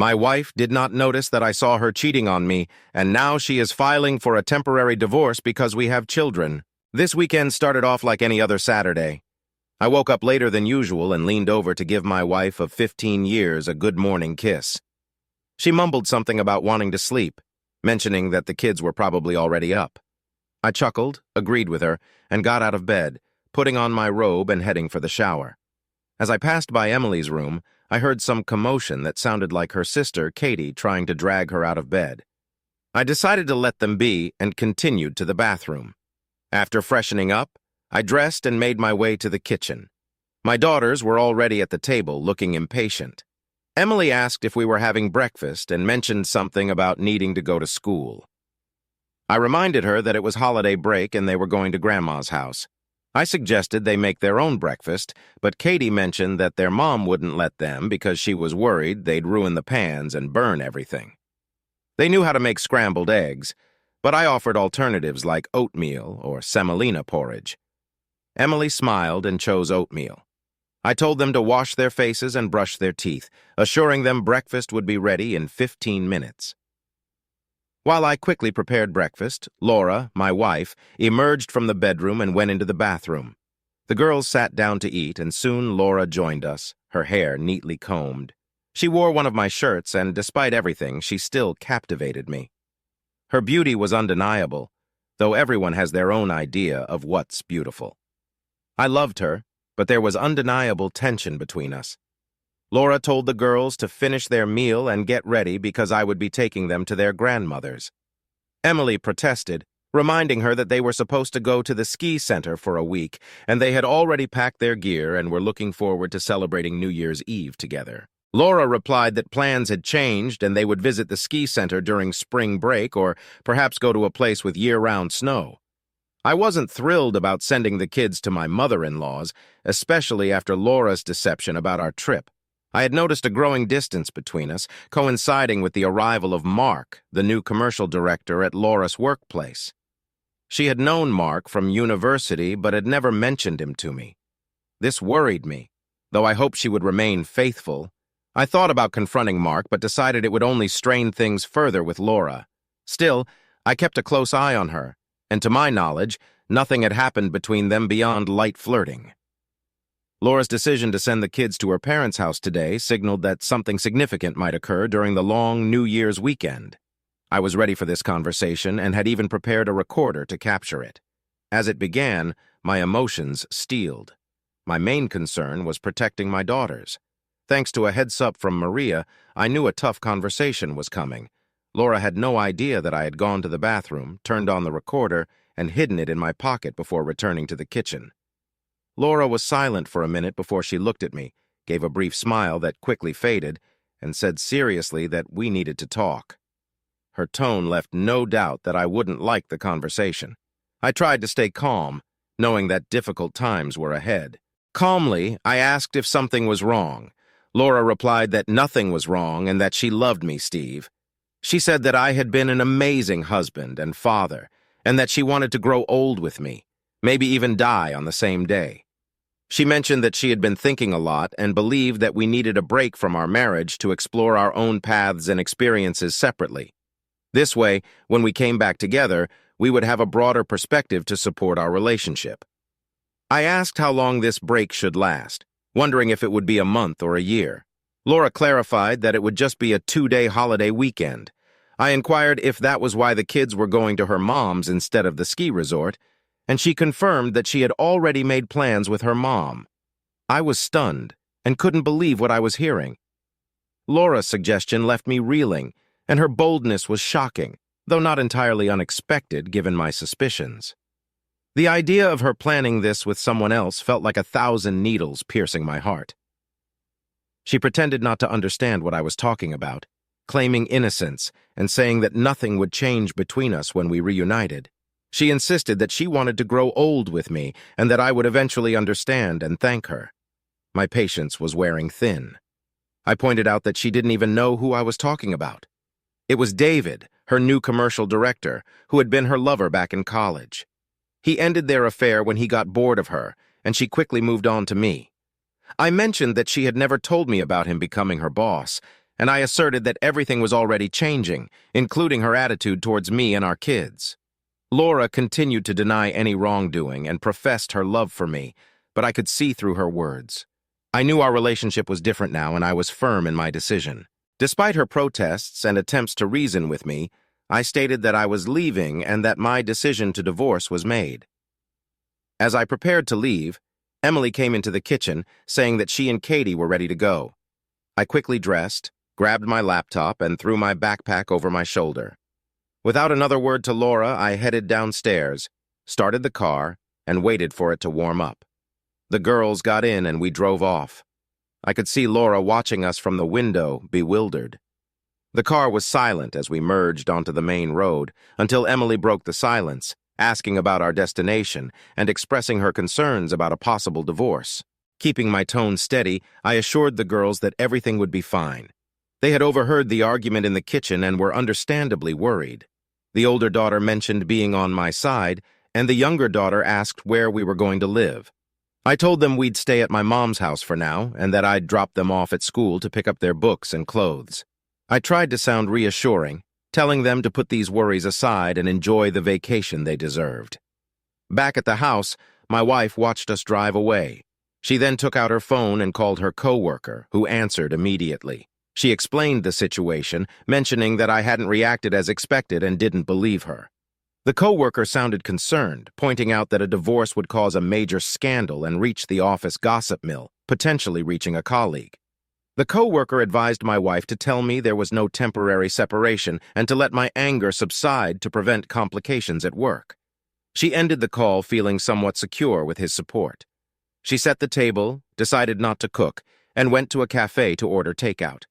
My wife did not notice that I saw her cheating on me, and now she is filing for a temporary divorce because we have children. This weekend started off like any other Saturday. I woke up later than usual and leaned over to give my wife of 15 years a good morning kiss. She mumbled something about wanting to sleep, mentioning that the kids were probably already up. I chuckled, agreed with her, and got out of bed, putting on my robe and heading for the shower. As I passed by Emily's room, I heard some commotion that sounded like her sister, Katie, trying to drag her out of bed. I decided to let them be and continued to the bathroom. After freshening up, I dressed and made my way to the kitchen. My daughters were already at the table, looking impatient. Emily asked if we were having breakfast and mentioned something about needing to go to school. I reminded her that it was holiday break and they were going to Grandma's house. I suggested they make their own breakfast, but Katie mentioned that their mom wouldn't let them because she was worried they'd ruin the pans and burn everything. They knew how to make scrambled eggs, but I offered alternatives like oatmeal or semolina porridge. Emily smiled and chose oatmeal. I told them to wash their faces and brush their teeth, assuring them breakfast would be ready in 15 minutes. While I quickly prepared breakfast, Laura, my wife, emerged from the bedroom and went into the bathroom. The girls sat down to eat, and soon Laura joined us, her hair neatly combed. She wore one of my shirts, and despite everything, she still captivated me. Her beauty was undeniable, though everyone has their own idea of what's beautiful. I loved her, but there was undeniable tension between us. Laura told the girls to finish their meal and get ready because I would be taking them to their grandmother's. Emily protested, reminding her that they were supposed to go to the ski center for a week, and they had already packed their gear and were looking forward to celebrating New Year's Eve together. Laura replied that plans had changed and they would visit the ski center during spring break or perhaps go to a place with year-round snow. I wasn't thrilled about sending the kids to my mother-in-law's, especially after Laura's deception about our trip. I had noticed a growing distance between us, coinciding with the arrival of Mark, the new commercial director at Laura's workplace. She had known Mark from university but had never mentioned him to me. This worried me, though I hoped she would remain faithful. I thought about confronting Mark but decided it would only strain things further with Laura. Still, I kept a close eye on her, and to my knowledge, nothing had happened between them beyond light flirting. Laura's decision to send the kids to her parents' house today signaled that something significant might occur during the long New Year's weekend. I was ready for this conversation and had even prepared a recorder to capture it. As it began, my emotions steeled. My main concern was protecting my daughters. Thanks to a heads-up from Maria, I knew a tough conversation was coming. Laura had no idea that I had gone to the bathroom, turned on the recorder, and hidden it in my pocket before returning to the kitchen. Laura was silent for a minute before she looked at me, gave a brief smile that quickly faded, and said seriously that we needed to talk. Her tone left no doubt that I wouldn't like the conversation. I tried to stay calm, knowing that difficult times were ahead. Calmly, I asked if something was wrong. Laura replied that nothing was wrong and that she loved me, Steve. She said that I had been an amazing husband and father, and that she wanted to grow old with me, maybe even die on the same day. She mentioned that she had been thinking a lot and believed that we needed a break from our marriage to explore our own paths and experiences separately. This way, when we came back together, we would have a broader perspective to support our relationship. I asked how long this break should last, wondering if it would be a month or a year. Laura clarified that it would just be a 2-day holiday weekend. I inquired if that was why the kids were going to her mom's instead of the ski resort, and she confirmed that she had already made plans with her mom. I was stunned and couldn't believe what I was hearing. Laura's suggestion left me reeling, and her boldness was shocking, though not entirely unexpected given my suspicions. The idea of her planning this with someone else felt like 1,000 needles piercing my heart. She pretended not to understand what I was talking about, claiming innocence and saying that nothing would change between us when we reunited. She insisted that she wanted to grow old with me and that I would eventually understand and thank her. My patience was wearing thin. I pointed out that she didn't even know who I was talking about. It was David, her new commercial director, who had been her lover back in college. He ended their affair when he got bored of her, and she quickly moved on to me. I mentioned that she had never told me about him becoming her boss, and I asserted that everything was already changing, including her attitude towards me and our kids. Laura continued to deny any wrongdoing and professed her love for me, but I could see through her words. I knew our relationship was different now, and I was firm in my decision. Despite her protests and attempts to reason with me, I stated that I was leaving and that my decision to divorce was made. As I prepared to leave, Emily came into the kitchen, saying that she and Katie were ready to go. I quickly dressed, grabbed my laptop, and threw my backpack over my shoulder. Without another word to Laura, I headed downstairs, started the car, and waited for it to warm up. The girls got in and we drove off. I could see Laura watching us from the window, bewildered. The car was silent as we merged onto the main road until Emily broke the silence, asking about our destination and expressing her concerns about a possible divorce. Keeping my tone steady, I assured the girls that everything would be fine. They had overheard the argument in the kitchen and were understandably worried. The older daughter mentioned being on my side, and the younger daughter asked where we were going to live. I told them we'd stay at my mom's house for now, and that I'd drop them off at school to pick up their books and clothes. I tried to sound reassuring, telling them to put these worries aside and enjoy the vacation they deserved. Back at the house, my wife watched us drive away. She then took out her phone and called her coworker, who answered immediately. She explained the situation, mentioning that I hadn't reacted as expected and didn't believe her. The coworker sounded concerned, pointing out that a divorce would cause a major scandal and reach the office gossip mill, potentially reaching a colleague. The coworker advised my wife to tell me there was no temporary separation and to let my anger subside to prevent complications at work. She ended the call feeling somewhat secure with his support. She set the table, decided not to cook, and went to a cafe to order takeout.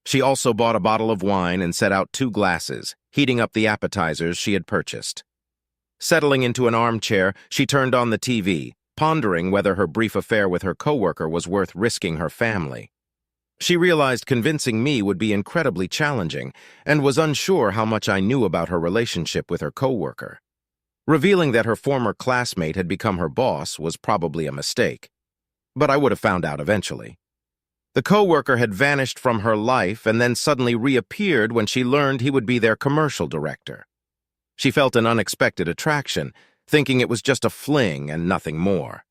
She also bought a bottle of wine and set out 2 glasses, heating up the appetizers she had purchased. Settling into an armchair, she turned on the TV, pondering whether her brief affair with her coworker was worth risking her family. She realized convincing me would be incredibly challenging and was unsure how much I knew about her relationship with her coworker. Revealing that her former classmate had become her boss was probably a mistake, but I would have found out eventually. The coworker had vanished from her life and then suddenly reappeared when she learned he would be their commercial director. She felt an unexpected attraction, thinking it was just a fling and nothing more.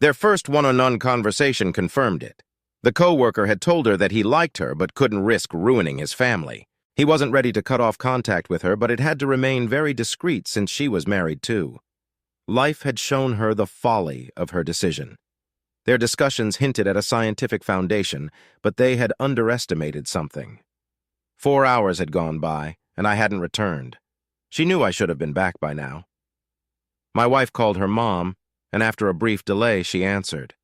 Their first one-on-one conversation confirmed it. The coworker had told her that he liked her but couldn't risk ruining his family. He wasn't ready to cut off contact with her, but it had to remain very discreet since she was married too. Life had shown her the folly of her decision. Their discussions hinted at a scientific foundation, but they had underestimated something. 4 hours had gone by, and I hadn't returned. She knew I should have been back by now. My wife called her mom, and after a brief delay, she answered.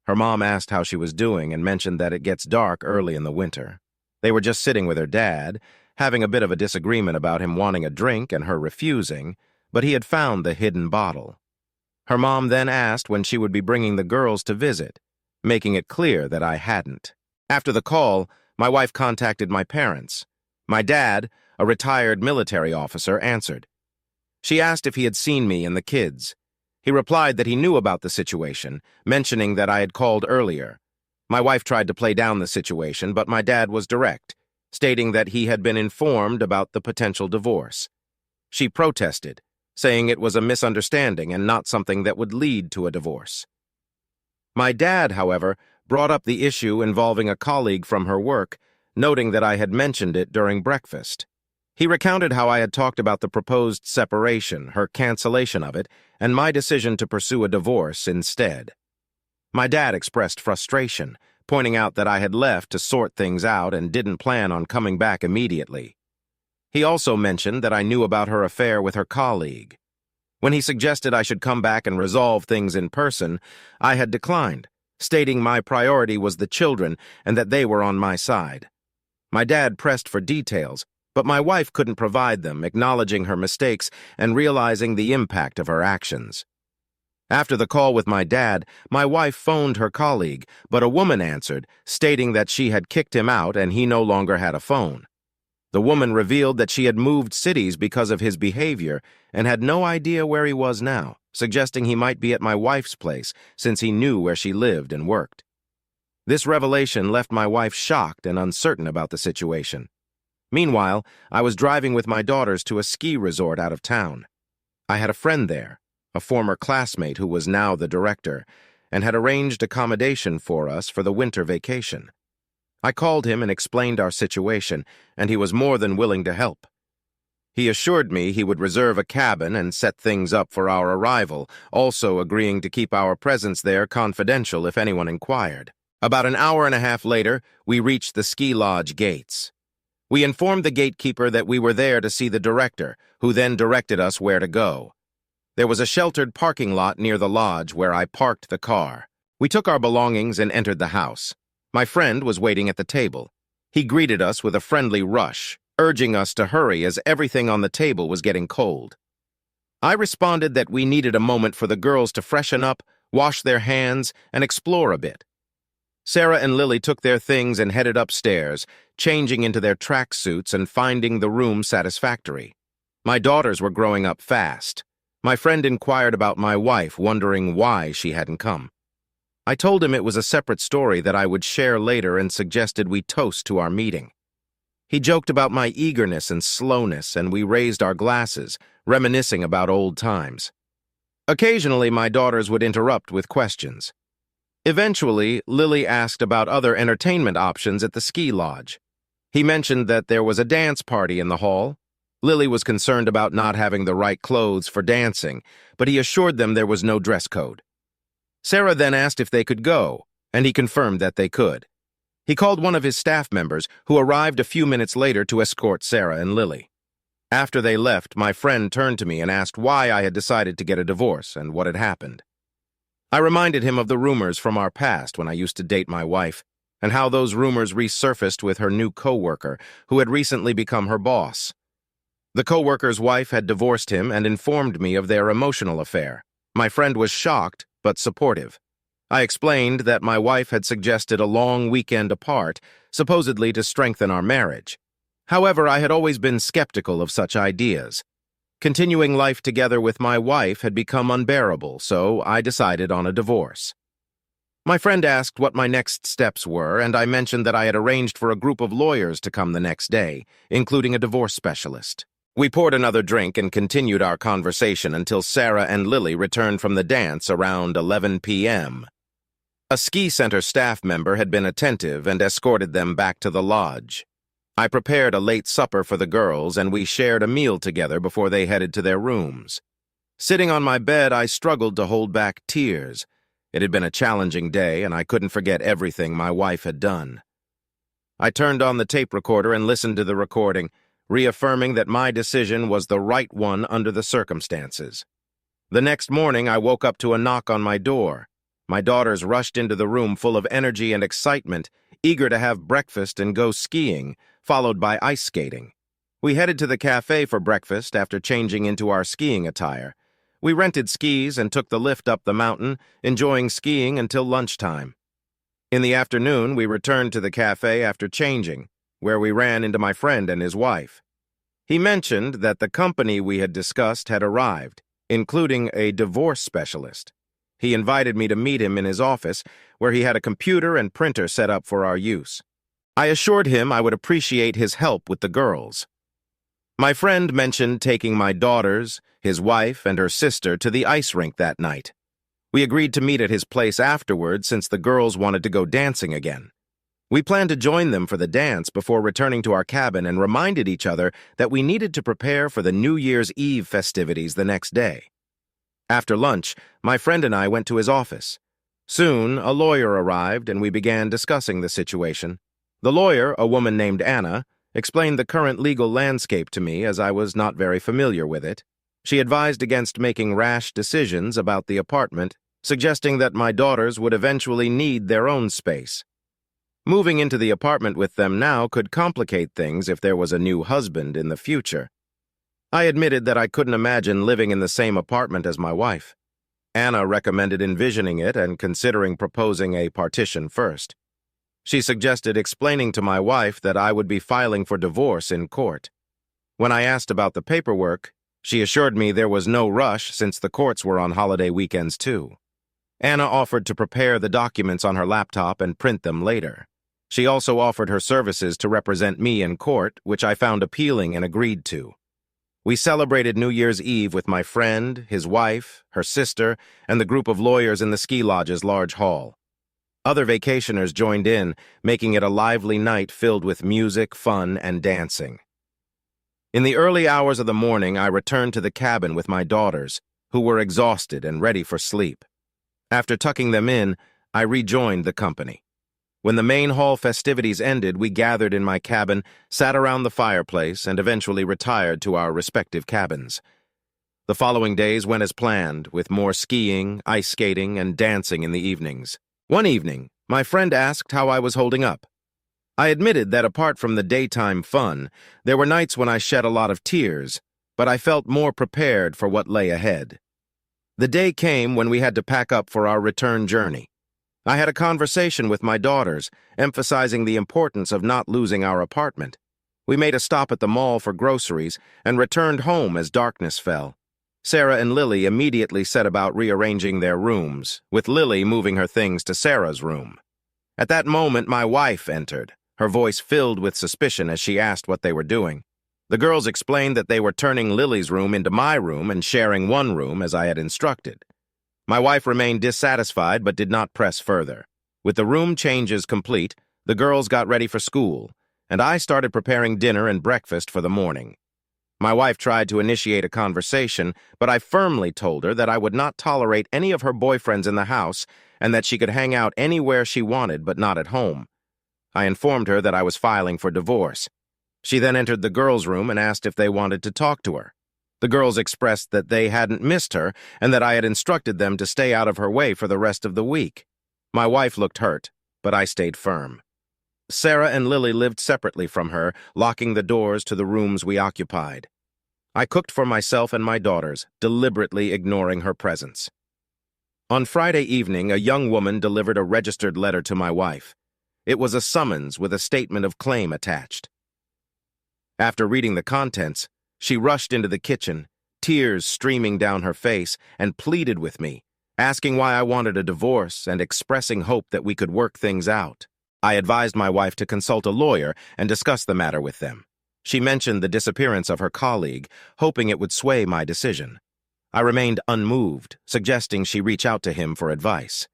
Her mom asked how she was doing and mentioned that it gets dark early in the winter. They were just sitting with her dad, having a bit of a disagreement about him wanting a drink and her refusing, but he had found the hidden bottle. Her mom then asked when she would be bringing the girls to visit, making it clear that I hadn't. After the call, my wife contacted my parents. My dad, a retired military officer, answered. She asked if he had seen me and the kids. He replied that he knew about the situation, mentioning that I had called earlier. My wife tried to play down the situation, but my dad was direct, stating that he had been informed about the potential divorce. She protested, saying it was a misunderstanding and not something that would lead to a divorce. My dad, however, brought up the issue involving a colleague from her work, noting that I had mentioned it during breakfast. He recounted how I had talked about the proposed separation, her cancellation of it, and my decision to pursue a divorce instead. My dad expressed frustration, pointing out that I had left to sort things out and didn't plan on coming back immediately. He also mentioned that I knew about her affair with her colleague. When he suggested I should come back and resolve things in person, I had declined, stating my priority was the children and that they were on my side. My dad pressed for details, but my wife couldn't provide them, acknowledging her mistakes and realizing the impact of her actions. After the call with my dad, my wife phoned her colleague, but a woman answered, stating that she had kicked him out and he no longer had a phone. The woman revealed that she had moved cities because of his behavior and had no idea where he was now, suggesting he might be at my wife's place since he knew where she lived and worked. This revelation left my wife shocked and uncertain about the situation. Meanwhile, I was driving with my daughters to a ski resort out of town. I had a friend there, a former classmate who was now the director, and had arranged accommodation for us for the winter vacation. I called him and explained our situation, and he was more than willing to help. He assured me he would reserve a cabin and set things up for our arrival, also agreeing to keep our presence there confidential if anyone inquired. About an hour and a half later, we reached the ski lodge gates. We informed the gatekeeper that we were there to see the director, who then directed us where to go. There was a sheltered parking lot near the lodge where I parked the car. We took our belongings and entered the house. My friend was waiting at the table. He greeted us with a friendly rush, urging us to hurry as everything on the table was getting cold. I responded that we needed a moment for the girls to freshen up, wash their hands, and explore a bit. Sarah and Lily took their things and headed upstairs, changing into their tracksuits and finding the room satisfactory. My daughters were growing up fast. My friend inquired about my wife, wondering why she hadn't come. I told him it was a separate story that I would share later and suggested we toast to our meeting. He joked about my eagerness and slowness, and we raised our glasses, reminiscing about old times. Occasionally, my daughters would interrupt with questions. Eventually, Lily asked about other entertainment options at the ski lodge. He mentioned that there was a dance party in the hall. Lily was concerned about not having the right clothes for dancing, but he assured them there was no dress code. Sarah then asked if they could go, and he confirmed that they could. He called one of his staff members, who arrived a few minutes later to escort Sarah and Lily. After they left, my friend turned to me and asked why I had decided to get a divorce and what had happened. I reminded him of the rumors from our past when I used to date my wife, and how those rumors resurfaced with her new co-worker, who had recently become her boss. The co-worker's wife had divorced him and informed me of their emotional affair. My friend was shocked, but supportive. I explained that my wife had suggested a long weekend apart, supposedly to strengthen our marriage. However, I had always been skeptical of such ideas. Continuing life together with my wife had become unbearable, so I decided on a divorce. My friend asked what my next steps were, and I mentioned that I had arranged for a group of lawyers to come the next day, including a divorce specialist. We poured another drink and continued our conversation until Sarah and Lily returned from the dance around 11 p.m. A ski center staff member had been attentive and escorted them back to the lodge. I prepared a late supper for the girls, and we shared a meal together before they headed to their rooms. Sitting on my bed, I struggled to hold back tears. It had been a challenging day, and I couldn't forget everything my wife had done. I turned on the tape recorder and listened to the recording, reaffirming that my decision was the right one under the circumstances. The next morning, I woke up to a knock on my door. My daughters rushed into the room full of energy and excitement, eager to have breakfast and go skiing, followed by ice skating. We headed to the cafe for breakfast after changing into our skiing attire. We rented skis and took the lift up the mountain, enjoying skiing until lunchtime. In the afternoon, we returned to the cafe after changing, where we ran into my friend and his wife. He mentioned that the company we had discussed had arrived, including a divorce specialist. He invited me to meet him in his office, where he had a computer and printer set up for our use. I assured him I would appreciate his help with the girls. My friend mentioned taking my daughters, his wife, and her sister to the ice rink that night. We agreed to meet at his place afterward since the girls wanted to go dancing again. We planned to join them for the dance before returning to our cabin and reminded each other that we needed to prepare for the New Year's Eve festivities the next day. After lunch, my friend and I went to his office. Soon, a lawyer arrived and we began discussing the situation. The lawyer, a woman named Anna, explained the current legal landscape to me as I was not very familiar with it. She advised against making rash decisions about the apartment, suggesting that my daughters would eventually need their own space. Moving into the apartment with them now could complicate things if there was a new husband in the future. I admitted that I couldn't imagine living in the same apartment as my wife. Anna recommended envisioning it and considering proposing a partition first. She suggested explaining to my wife that I would be filing for divorce in court. When I asked about the paperwork, she assured me there was no rush since the courts were on holiday weekends too. Anna offered to prepare the documents on her laptop and print them later. She also offered her services to represent me in court, which I found appealing and agreed to. We celebrated New Year's Eve with my friend, his wife, her sister, and the group of lawyers in the ski lodge's large hall. Other vacationers joined in, making it a lively night filled with music, fun, and dancing. In the early hours of the morning, I returned to the cabin with my daughters, who were exhausted and ready for sleep. After tucking them in, I rejoined the company. When the main hall festivities ended, we gathered in my cabin, sat around the fireplace, and eventually retired to our respective cabins. The following days went as planned, with more skiing, ice skating, and dancing in the evenings. One evening, my friend asked how I was holding up. I admitted that apart from the daytime fun, there were nights when I shed a lot of tears, but I felt more prepared for what lay ahead. The day came when we had to pack up for our return journey. I had a conversation with my daughters, emphasizing the importance of not losing our apartment. We made a stop at the mall for groceries and returned home as darkness fell. Sarah and Lily immediately set about rearranging their rooms, with Lily moving her things to Sarah's room. At that moment, my wife entered, her voice filled with suspicion as she asked what they were doing. The girls explained that they were turning Lily's room into my room and sharing one room as I had instructed. My wife remained dissatisfied but did not press further. With the room changes complete, the girls got ready for school, and I started preparing dinner and breakfast for the morning. My wife tried to initiate a conversation, but I firmly told her that I would not tolerate any of her boyfriends in the house and that she could hang out anywhere she wanted but not at home. I informed her that I was filing for divorce. She then entered the girls' room and asked if they wanted to talk to her. The girls expressed that they hadn't missed her and that I had instructed them to stay out of her way for the rest of the week. My wife looked hurt, but I stayed firm. Sarah and Lily lived separately from her, locking the doors to the rooms we occupied. I cooked for myself and my daughters, deliberately ignoring her presence. On Friday evening, a young woman delivered a registered letter to my wife. It was a summons with a statement of claim attached. After reading the contents, she rushed into the kitchen, tears streaming down her face, and pleaded with me, asking why I wanted a divorce and expressing hope that we could work things out. I advised my wife to consult a lawyer and discuss the matter with them. She mentioned the disappearance of her colleague, hoping it would sway my decision. I remained unmoved, suggesting she reach out to him for advice.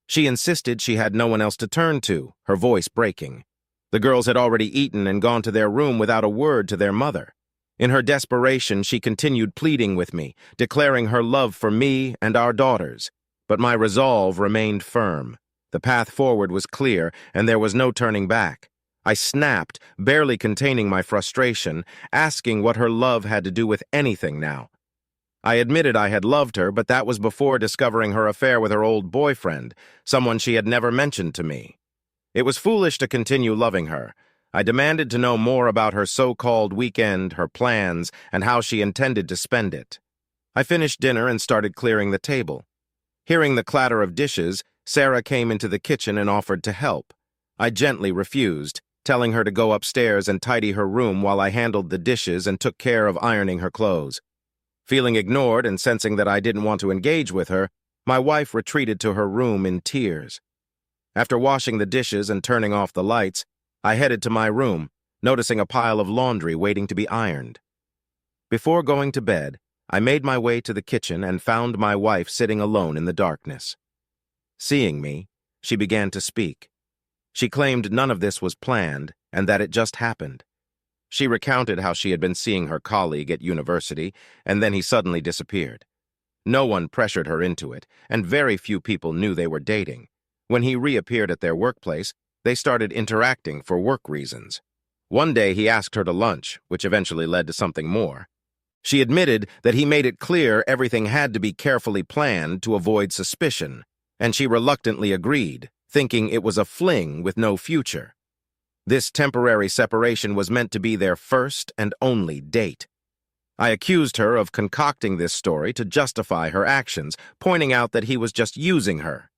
She insisted she had no one else to turn to, her voice breaking. The girls had already eaten and gone to their room without a word to their mother. In her desperation, she continued pleading with me, declaring her love for me and our daughters. But my resolve remained firm. The path forward was clear, and there was no turning back. I snapped, barely containing my frustration, asking what her love had to do with anything now. I admitted I had loved her, but that was before discovering her affair with her old boyfriend, someone she had never mentioned to me. It was foolish to continue loving her. I demanded to know more about her so-called weekend, her plans, and how she intended to spend it. I finished dinner and started clearing the table. Hearing the clatter of dishes, Sarah came into the kitchen and offered to help. I gently refused, telling her to go upstairs and tidy her room while I handled the dishes and took care of ironing her clothes. Feeling ignored and sensing that I didn't want to engage with her, my wife retreated to her room in tears. After washing the dishes and turning off the lights, I headed to my room, noticing a pile of laundry waiting to be ironed. Before going to bed, I made my way to the kitchen and found my wife sitting alone in the darkness. Seeing me, she began to speak. She claimed none of this was planned and that it just happened. She recounted how she had been seeing her colleague at university, and then he suddenly disappeared. No one pressured her into it, and very few people knew they were dating. When he reappeared at their workplace, they started interacting for work reasons. One day he asked her to lunch, which eventually led to something more. She admitted that he made it clear everything had to be carefully planned to avoid suspicion, and she reluctantly agreed, thinking it was a fling with no future. This temporary separation was meant to be their first and only date. I accused her of concocting this story to justify her actions, pointing out that he was just using her.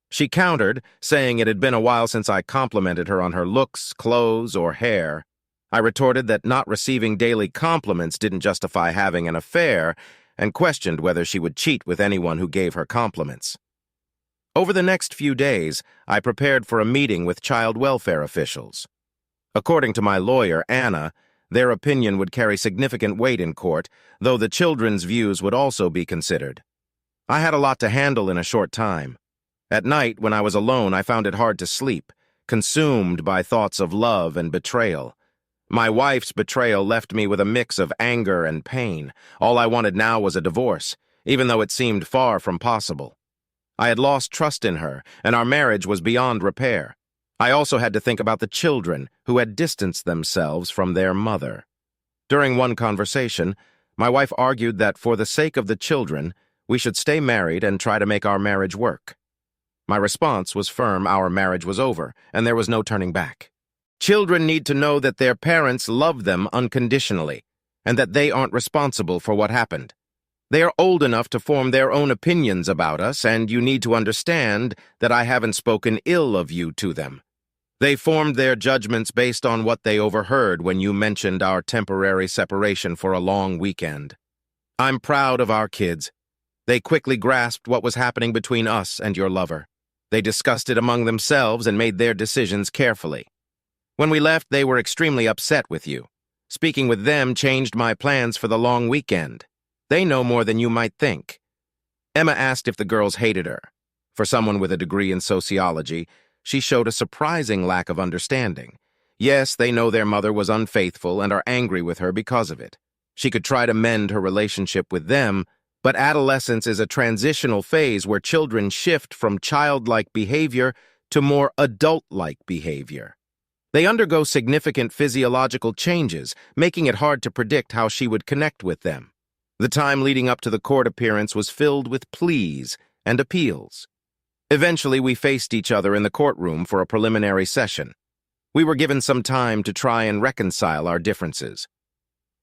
She countered, saying it had been a while since I complimented her on her looks, clothes, or hair. I retorted that not receiving daily compliments didn't justify having an affair, and questioned whether she would cheat with anyone who gave her compliments. Over the next few days, I prepared for a meeting with child welfare officials. According to my lawyer, Anna, their opinion would carry significant weight in court, though the children's views would also be considered. I had a lot to handle in a short time. At night, when I was alone, I found it hard to sleep, consumed by thoughts of love and betrayal. My wife's betrayal left me with a mix of anger and pain. All I wanted now was a divorce, even though it seemed far from possible. I had lost trust in her, and our marriage was beyond repair. I also had to think about the children who had distanced themselves from their mother. During one conversation, my wife argued that for the sake of the children, we should stay married and try to make our marriage work. My response was firm: our marriage was over, and there was no turning back. Children need to know that their parents love them unconditionally, and that they aren't responsible for what happened. They are old enough to form their own opinions about us, and you need to understand that I haven't spoken ill of you to them. They formed their judgments based on what they overheard when you mentioned our temporary separation for a long weekend. I'm proud of our kids. They quickly grasped what was happening between us and your lover. They discussed it among themselves and made their decisions carefully. When we left, they were extremely upset with you. Speaking with them changed my plans for the long weekend. They know more than you might think. Emma asked if the girls hated her. For someone with a degree in sociology, she showed a surprising lack of understanding. Yes, they know their mother was unfaithful and are angry with her because of it. She could try to mend her relationship with them, but adolescence is a transitional phase where children shift from childlike behavior to more adult-like behavior. They undergo significant physiological changes, making it hard to predict how she would connect with them. The time leading up to the court appearance was filled with pleas and appeals. Eventually, we faced each other in the courtroom for a preliminary session. We were given some time to try and reconcile our differences.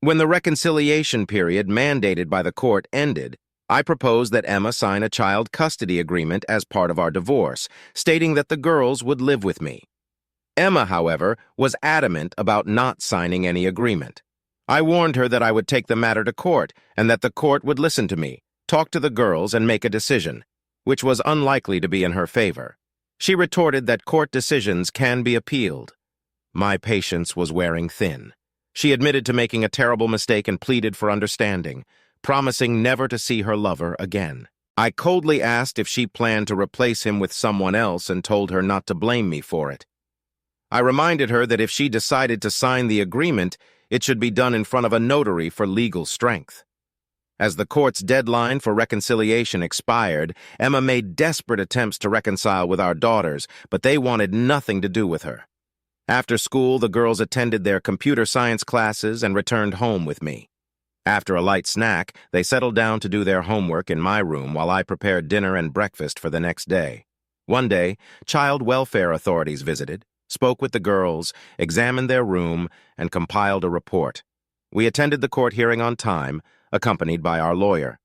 When the reconciliation period mandated by the court ended, I proposed that Emma sign a child custody agreement as part of our divorce, stating that the girls would live with me. Emma, however, was adamant about not signing any agreement. I warned her that I would take the matter to court and that the court would listen to me, talk to the girls, and make a decision, which was unlikely to be in her favor. She retorted that court decisions can be appealed. My patience was wearing thin. She admitted to making a terrible mistake and pleaded for understanding, promising never to see her lover again. I coldly asked if she planned to replace him with someone else and told her not to blame me for it. I reminded her that if she decided to sign the agreement, it should be done in front of a notary for legal strength. As the court's deadline for reconciliation expired, Emma made desperate attempts to reconcile with our daughters, but they wanted nothing to do with her. After school, the girls attended their computer science classes and returned home with me. After a light snack, they settled down to do their homework in my room while I prepared dinner and breakfast for the next day. One day, child welfare authorities visited, spoke with the girls, examined their room, and compiled a report. We attended the court hearing on time, accompanied by our lawyer.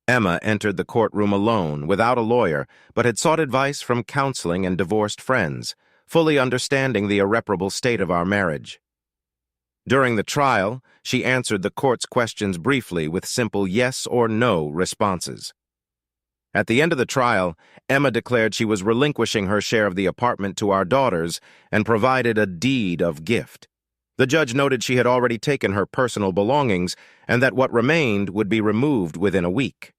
Emma entered the courtroom alone, without a lawyer, but had sought advice from counseling and divorced friends, fully understanding the irreparable state of our marriage. During the trial, she answered the court's questions briefly with simple yes or no responses. At the end of the trial, Emma declared she was relinquishing her share of the apartment to our daughters and provided a deed of gift. The judge noted she had already taken her personal belongings and that what remained would be removed within a week.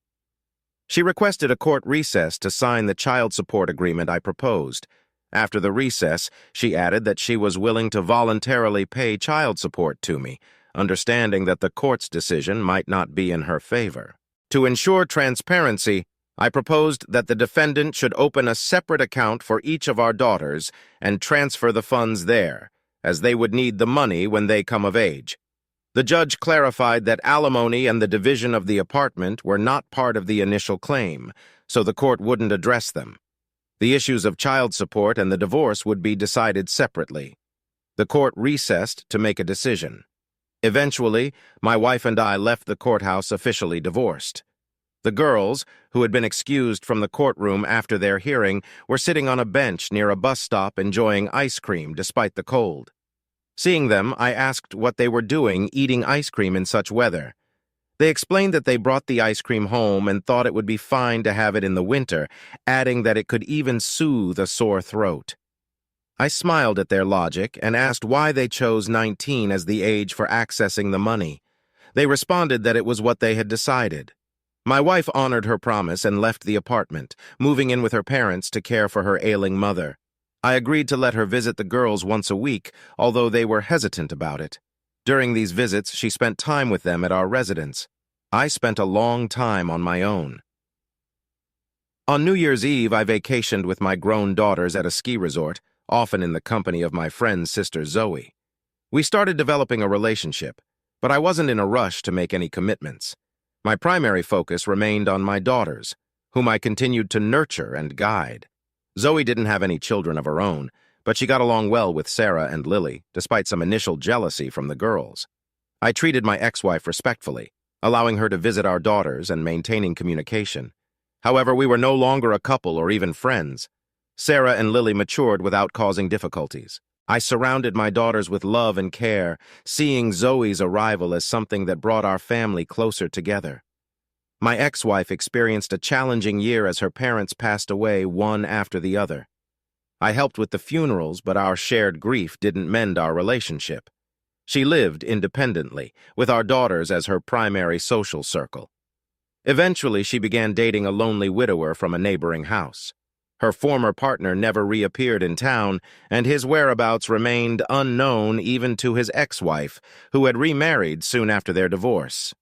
She requested a court recess to sign the child support agreement I proposed. After the recess, she added that she was willing to voluntarily pay child support to me, understanding that the court's decision might not be in her favor. To ensure transparency, I proposed that the defendant should open a separate account for each of our daughters and transfer the funds there, as they would need the money when they come of age. The judge clarified that alimony and the division of the apartment were not part of the initial claim, so the court wouldn't address them. The issues of child support and the divorce would be decided separately. The court recessed to make a decision. Eventually, my wife and I left the courthouse officially divorced. The girls, who had been excused from the courtroom after their hearing, were sitting on a bench near a bus stop enjoying ice cream despite the cold. Seeing them, I asked what they were doing eating ice cream in such weather. They explained that they brought the ice cream home and thought it would be fine to have it in the winter, adding that it could even soothe a sore throat. I smiled at their logic and asked why they chose 19 as the age for accessing the money. They responded that it was what they had decided. My wife honored her promise and left the apartment, moving in with her parents to care for her ailing mother. I agreed to let her visit the girls once a week, although they were hesitant about it. During these visits, she spent time with them at our residence. I spent a long time on my own. On New Year's Eve, I vacationed with my grown daughters at a ski resort, often in the company of my friend's sister Zoe. We started developing a relationship, but I wasn't in a rush to make any commitments. My primary focus remained on my daughters, whom I continued to nurture and guide. Zoe didn't have any children of her own, but she got along well with Sarah and Lily, despite some initial jealousy from the girls. I treated my ex-wife respectfully, allowing her to visit our daughters and maintaining communication. However, we were no longer a couple or even friends. Sarah and Lily matured without causing difficulties. I surrounded my daughters with love and care, seeing Zoe's arrival as something that brought our family closer together. My ex-wife experienced a challenging year as her parents passed away one after the other. I helped with the funerals, but our shared grief didn't mend our relationship. She lived independently, with our daughters as her primary social circle. Eventually, she began dating a lonely widower from a neighboring house. Her former partner never reappeared in town, and his whereabouts remained unknown even to his ex-wife, who had remarried soon after their divorce.